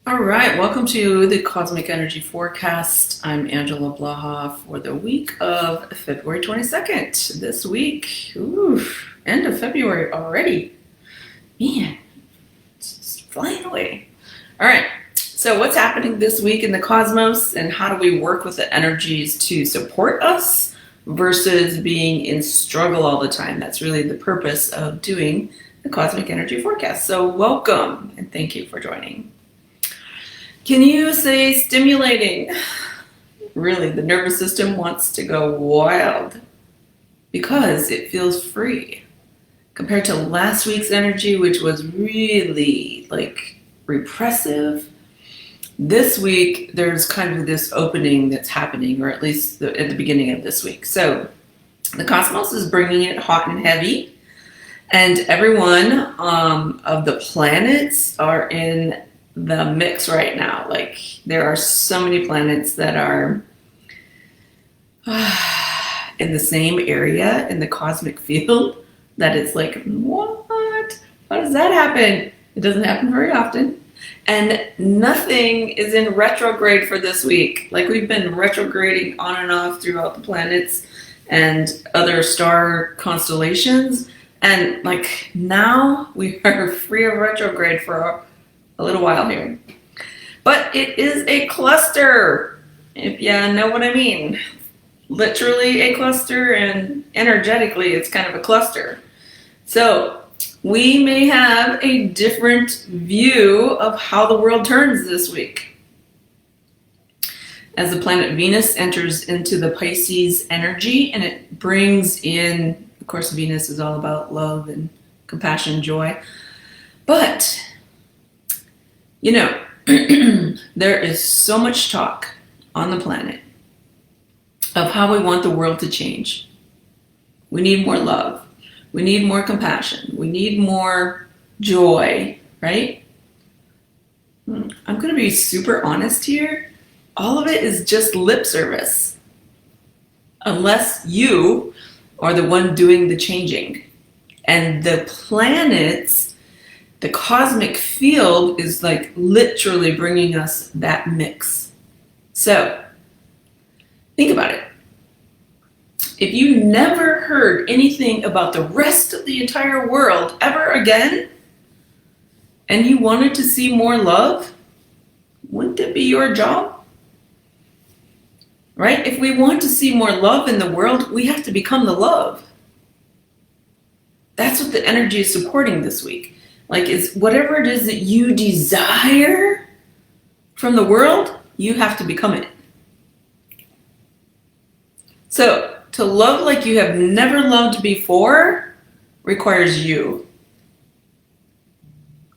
All right, welcome to the Cosmic Energy Forecast. I'm Angela Blaha for the week of February 22nd. This week, end of February already. Man, it's just flying away. All right, so what's happening this week in the cosmos, and how do we work with the energies to support us versus being in struggle all the time? That's really the purpose of doing the Cosmic Energy Forecast. So welcome, and thank you for joining. Can you say stimulating? Really, the nervous system wants to go wild because it feels free. Compared to last week's energy, which was really repressive, this week there's kind of this opening that's happening, or at least at the beginning of this week. So the cosmos is bringing it hot and heavy, and every one of the planets are in the mix right now. There are so many planets that are in the same area in the cosmic field that it's like, what? How does that happen? It doesn't happen very often. And nothing is in retrograde for this week. We've been retrograding on and off throughout the planets and other star constellations. And now we are free of retrograde for a little while here. But it is a cluster, if you know what I mean. Literally a cluster, and energetically it's kind of a cluster. So we may have a different view of how the world turns this week. As the planet Venus enters into the Pisces energy, and it brings in, of course, Venus is all about love and compassion, joy. But there is so much talk on the planet of how we want the world to change. We need more love. We need more compassion. We need more joy, right? I'm going to be super honest here. All of it is just lip service, unless you are the one doing the changing. And the planets, the cosmic field is literally bringing us that mix. So think about it. If you never heard anything about the rest of the entire world ever again, and you wanted to see more love, wouldn't it be your job? Right? If we want to see more love in the world, we have to become the love. That's what the energy is supporting this week. Is whatever it is that you desire from the world, you have to become it. So to love like you have never loved before requires you.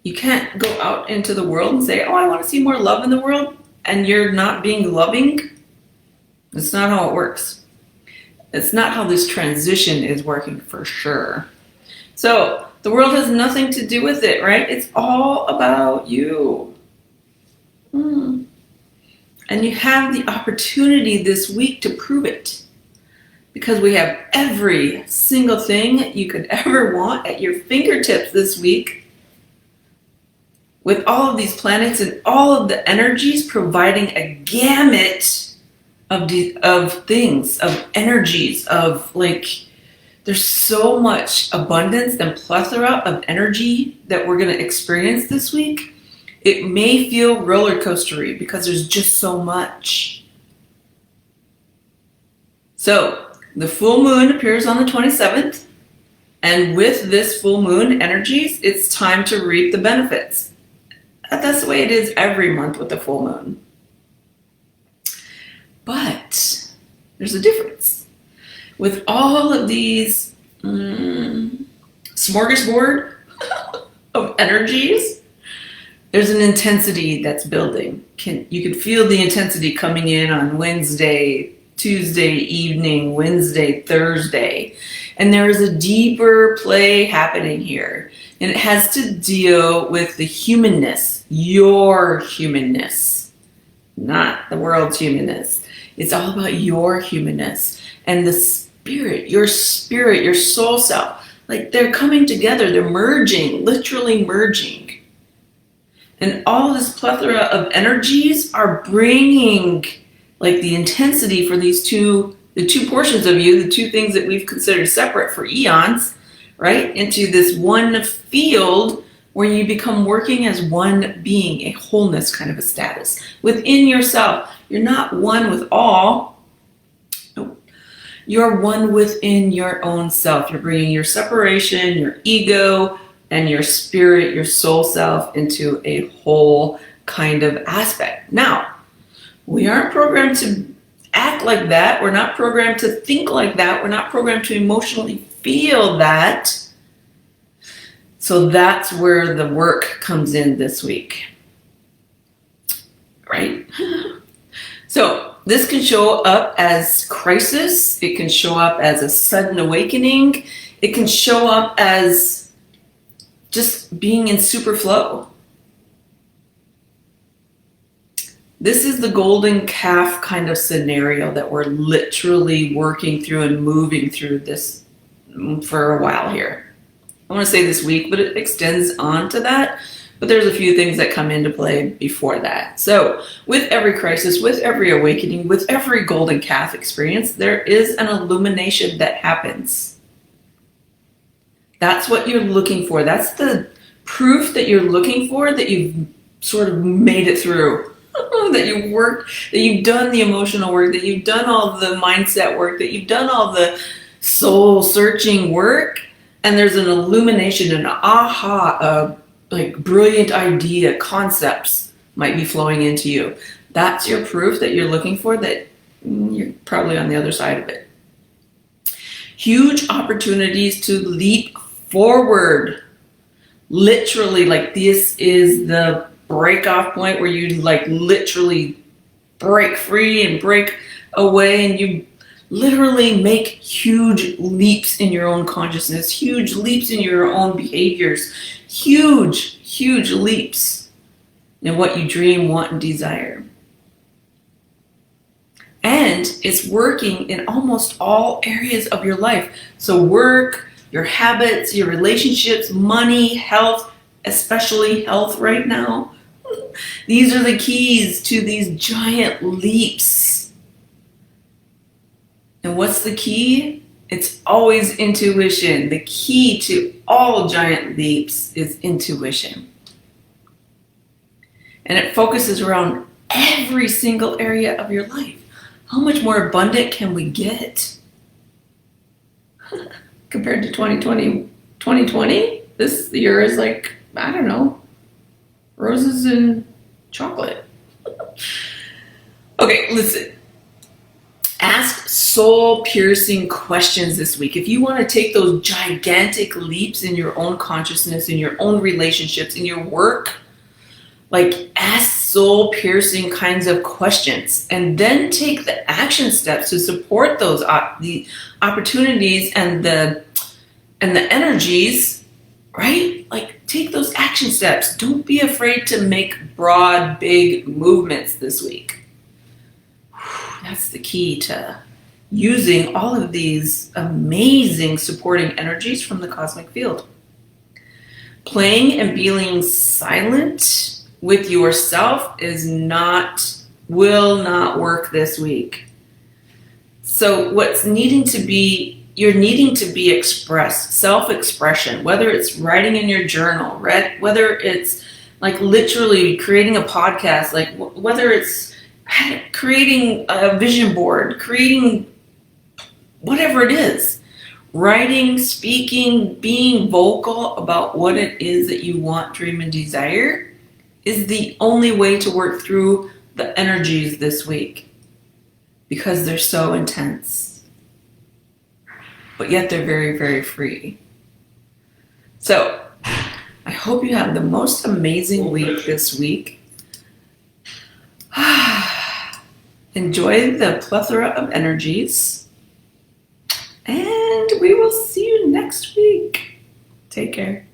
You can't go out into the world and say, I want to see more love in the world, and you're not being loving. It's not how it works. It's not how this transition is working, for sure. So the world has nothing to do with it, right? It's all about you. And you have the opportunity this week to prove it, because we have every single thing you could ever want at your fingertips this week, with all of these planets and all of the energies providing a gamut of things, of energies, of there's so much abundance and plethora of energy that we're going to experience this week. It may feel roller coastery because there's just so much. So the full moon appears on the 27th. And with this full moon energies, it's time to reap the benefits. That's the way it is every month with the full moon. But there's a difference. With all of these smorgasbord of energies, there's an intensity that's building. You could feel the intensity coming in on Wednesday, Tuesday evening, Wednesday, Thursday. And there is a deeper play happening here. And it has to deal with the humanness, your humanness, not the world's humanness. It's all about your humanness and the spirit, your soul self. They're coming together, they're merging, literally merging. And all this plethora of energies are bringing like the intensity for the two portions of you, the two things that we've considered separate for eons, right? Into this one field where you become working as one being, a wholeness kind of a status within yourself. You're not one with all. Nope. You're one within your own self. You're bringing your separation, your ego, and your spirit, your soul self into a whole kind of aspect. Now, we aren't programmed to act like that. We're not programmed to think like that. We're not programmed to emotionally feel that. So that's where the work comes in this week, right? So this can show up as crisis. It can show up as a sudden awakening. It can show up as just being in super flow. This is the golden calf kind of scenario that we're literally working through and moving through this for a while here. I want to say this week, but it extends on to that. But there's a few things that come into play before that. So with every crisis, with every awakening, with every golden calf experience, there is an illumination that happens. That's what you're looking for. That's the proof that you're looking for, that you've sort of made it through. That you worked, that you've done the emotional work, that you've done all the mindset work, that you've done all the soul searching work, and there's an illumination, an aha, like brilliant idea, concepts might be flowing into you. That's your proof that you're looking for, that you're probably on the other side of it. Huge opportunities to leap forward. Literally, like this is the break off point where you like literally break free and break away, and you literally make huge leaps in your own consciousness, huge leaps in your own behaviors, huge leaps in what you dream, want, and desire. And it's working in almost all areas of your life. So work, your habits, your relationships, money, health, especially health right now. These are the keys to these giant leaps. And what's the key? It's always intuition. The key to all giant leaps is intuition. And it focuses around every single area of your life. How much more abundant can we get? Compared to 2020, this year is like, I don't know, roses and chocolate. Okay, listen. Ask soul-piercing questions this week. If you want to take those gigantic leaps in your own consciousness, in your own relationships, in your work, like ask soul-piercing kinds of questions, and then take the action steps to support those the opportunities and the energies, right? Like take those action steps. Don't be afraid to make broad, big movements this week. That's the key to using all of these amazing supporting energies from the cosmic field. Playing and being silent with yourself will not work this week. So what's needing to be, you're needing to be expressed, self-expression, whether it's writing in your journal, whether it's like literally creating a podcast, like whether it's creating a vision board, creating whatever it is, writing, speaking, being vocal about what it is that you want, dream, and desire is the only way to work through the energies this week, because they're so intense, but yet they're very, very free. So I hope you have the most amazing week this week. Enjoy the plethora of energies, and we will see you next week. Take care.